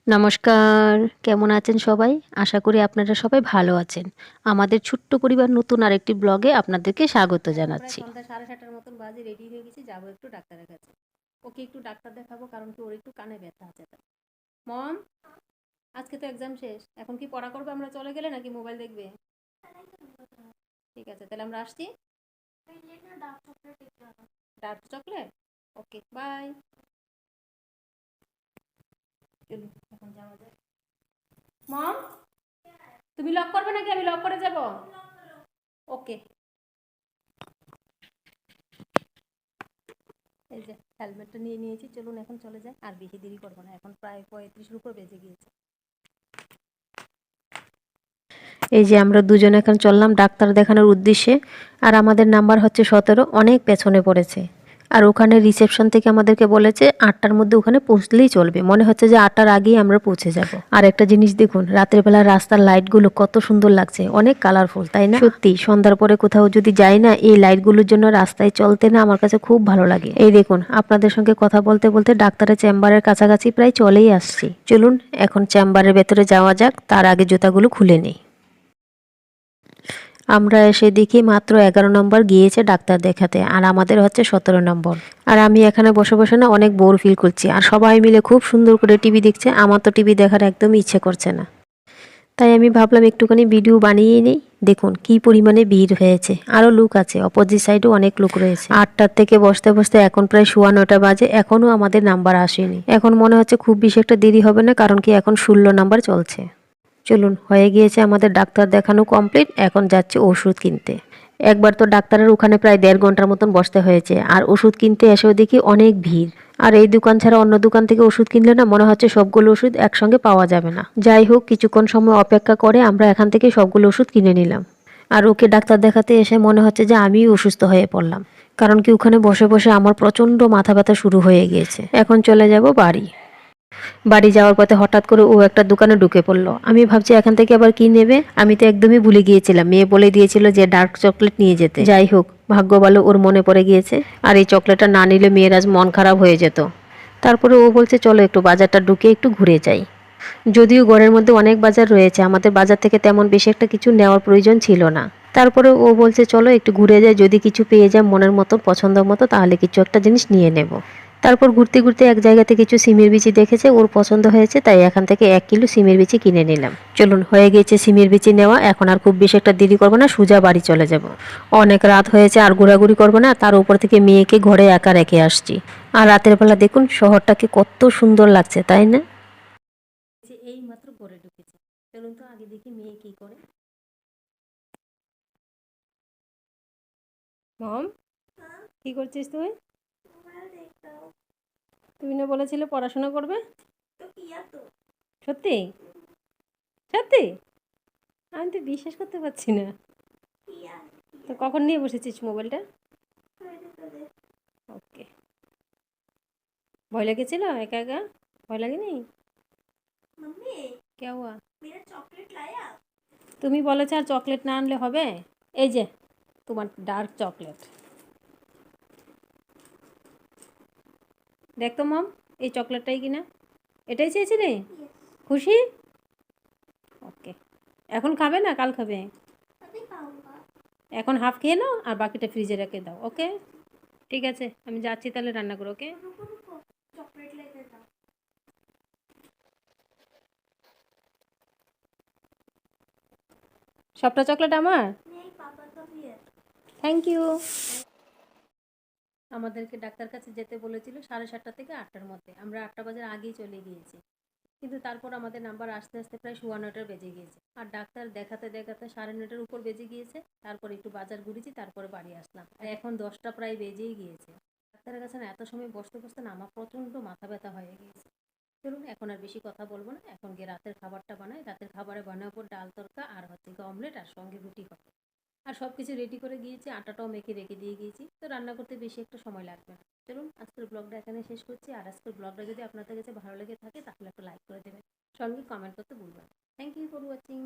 নমস্কার, কেমন আছেন সবাই? আশা করি আপনারা সবাই ভালো আছেন। আমাদের ছোট্ট পরিবার নতুন আরেকটি ব্লগে আপনাদেরকে স্বাগত জানাচ্ছি। সন্ধ্যা 7:30টার মতন বাজে, রেডি হয়ে গেছি, যাবো একটু ডাক্তারের কাছে। ওকে একটু ডাক্তার দেখাবো, কারণ কি ওর একটু কানে ব্যথা আছে। তাই মম, আজকে তো এক্সাম শেষ, এখন কি পড়া করবে আমরা চলে গেলে, নাকি মোবাইল দেখবে? ঠিক আছে, তাহলে আমরা আসছি। Dark chocolate, okay bye. চলুন এখন যাওয়া যায়। মম, তুমি লক করবে নাকি আমি লক করে যাব? ওকে। এই যে হেলমেটটা নিয়ে নিয়েছি, চলুন এখন চলে যাই, আর বেশি দেরি করবো না, এখন প্রায় 35-এর উপর বেজে গিয়েছে। এই যে আমরা দুজনে এখন চললাম ডাক্তার দেখানোর উদ্দেশ্যে। আর আমাদের নাম্বার হচ্ছে 17, অনেক পেছনে পড়েছে। আর ওখানে রিসেপশন থেকে আমাদেরকে বলেছে 8টার মধ্যে ওখানে পৌঁছলেই চলবে। মনে হচ্ছে যে 8টার আগেই আমরা পৌঁছে যাব। আর একটা জিনিস দেখুন, রাতের বেলা রাস্তার লাইটগুলো কত সুন্দর লাগছে, অনেক কালারফুল, তাই না? সত্যি সন্ধ্যার পরে কোথাও যদি যাই না, এই লাইটগুলোর জন্য রাস্তায় চলতে না আমার কাছে খুব ভালো লাগে। এই দেখুন, আপনাদের সঙ্গে কথা বলতে বলতে ডাক্তারের চেম্বারের কাছাকাছি প্রায় চলেই আসছি। চলুন এখন চেম্বারের ভেতরে যাওয়া যাক, তার আগে জুতাগুলো খুলে নেই। আমরা এসে দেখি মাত্র 11 নম্বর গিয়েছে ডাক্তার দেখাতে, আর আমাদের হচ্ছে 17 নম্বর। আর আমি এখানে বসে বসে না অনেক বোর ফিল করছি, আর সবাই মিলে খুব সুন্দর করে টিভি দেখছে। আমার তো টিভি দেখার একদমই ইচ্ছে করছে না, তাই আমি ভাবলাম একটুখানি ভিডিও বানিয়েই নেই। দেখুন কি পরিমাণে ভিড় হয়েছে, আরও লোক আছে, অপোজিট সাইডেও অনেক লোক রয়েছে। 8টার থেকে বসতে বসতে এখন প্রায় 9:15 বাজে, এখনও আমাদের নাম্বার আসেনি। এখন মনে হচ্ছে খুব বেশি একটা দেরি হবে না, কারণ কি এখন 16 নম্বর চলছে। চলুন, হয়ে গিয়েছে আমাদের ডাক্তার দেখানো কমপ্লিট, এখন যাচ্ছি ওষুধ কিনতে। একবার তো ডাক্তারের ওখানে প্রায় 1.5 ঘন্টার মতন বসতে হয়েছে, আর ওষুধ কিনতে এসেও দেখি অনেক ভিড়। আর এই দোকান ছাড়া অন্য দোকান থেকে ওষুধ কিনলে না মনে হচ্ছে সবগুলো ওষুধ একসঙ্গে পাওয়া যাবে না। যাই হোক, কিছুক্ষণ সময় অপেক্ষা করে আমরা এখান থেকে সবগুলো ওষুধ কিনে নিলাম। আর ওকে ডাক্তার দেখাতে এসে মনে হচ্ছে যে আমিই অসুস্থ হয়ে পড়লাম, কারণ কি ওখানে বসে বসে আমার প্রচণ্ড মাথা ব্যথা শুরু হয়ে গিয়েছে। এখন চলে যাব বাড়ি। বাড়ি যাওয়ার পথে হঠাৎ করে ও একটা দোকানে ঢুকে পড়লো। আমি ভাবছি এখান থেকে আবার কি নেবে, আমি তো একদমই ভুলে গিয়েছিলাম। মেয়ে বলে দিয়েছিল যে ডার্ক চকলেট নিয়ে যেতে। যাই হোক, ভাগ্য ভালো ওর মনে পড়ে গিয়েছে, আর এই চকলেটটা না নিলে মেয়ের আজ মন খারাপ হয়ে যেত। তারপরে ও বলছে চলো একটু বাজারটা ঢুকে একটু ঘুরে যাই। যদিও ঘরের মধ্যে অনেক বাজার রয়েছে, আমাদের বাজার থেকে তেমন বেশি একটা কিছু নেওয়ার প্রয়োজন ছিল না। তারপরে ও বলছে চলো একটু ঘুরে যাই, যদি কিছু পেয়ে যায় মনের মতো পছন্দ মতো, তাহলে কিছু একটা জিনিস নিয়ে নেব। তারপর ঘুরতে ঘুরতে এক জায়গাতে কিছু সিমের বিচি দেখেছে, ওর পছন্দ হয়েছে, তাই এখান থেকে 1 কিলো সিমের বিচি কিনে নিলাম। চলুন, হয়ে গিয়েছে সিমের বিচি নেওয়া, এখন আর খুব বেশি একটা দেরি করবো না, সোজা বাড়ি চলে যাব। অনেক রাত হয়েছে, আর ঘোরাঘুরি করবো না, তার উপর থেকে মেয়েকে ঘরে একা রেখে আসছি। আর রাতের বেলা দেখুন শহরটাকে কত সুন্দর লাগছে, তাই না? যে এই মাত্র ঘরে ঢুকেছে, চলুন তো আগে দেখি মেয়ে কি করে। মম, কি করছিস তুই? তুমি না বলেছিলে পড়াশোনা করবে? সত্যি? সত্যি? আমি তো বিশ্বাস করতে পারছি না। তো কখন নিয়ে বসেছিস মোবাইলটা? ওকে। ভয় লেগেছিল একা একা? ভয় লাগেনি? কে হুয়া? তুমি বলেছো আর চকলেট না আনলে হবে? এই যে তোমার ডার্ক চকলেট। দেখ তো মম, এই চকলেটটাই কিনা, এটাই চেয়েছিলে? খুশি? ওকে। এখন খাবে না কাল খাবে? এখন হাফ খেয়ে নাও, আর বাকিটা ফ্রিজে রেখে দাও। ওকে, ঠিক আছে, আমি যাচ্ছি তাহলে রান্না করো। ওকে। সবটা চকলেট আমার? Thank you. আমাদেরকে ডাক্তার কাছে যেতে বলেছিল 7:30 থেকে 8টার মধ্যে, আমরা 8টা বাজার আগেই চলে গিয়েছি। কিন্তু তারপর আমাদের নাম্বার আসতে আসতে প্রায় 9:15 বেজে গিয়েছে, আর ডাক্তার দেখাতে দেখাতে 9:30 উপর বেজে গিয়েছে। তারপর একটু বাজার ঘুরেছি, তারপরে বাড়ি আসলাম, আর এখন 10টা প্রায় বেজেই গিয়েছে। ডাক্তারের কাছে না এত সময় বসতে বসতে না আমার প্রচণ্ড মাথা ব্যথা হয়ে গিয়েছে। চলুন এখন আর বেশি কথা বলবো না, এখন গিয়ে রাতের খাবারটা বানাই। রাতের খাবারে বানাবো ডাল তরকা, আর হচ্ছে অমলেট, আর সঙ্গে রুটি হবে। আর সব কিছু রেডি করে গিয়েছি, আটাটাও মেখে রেখে দিয়ে গিয়েছি, তো রান্না করতে বেশি একটা সময় লাগবে না। চলুন আজকের ব্লগটা এখানে শেষ করছি, আর আজকের ব্লগটা যদি আপনাদের কাছে ভালো লেগে থাকে তাহলে একটা লাইক করে দেবেন, সঙ্গে কমেন্ট করতে ভুলবেন না। Thank you for watching.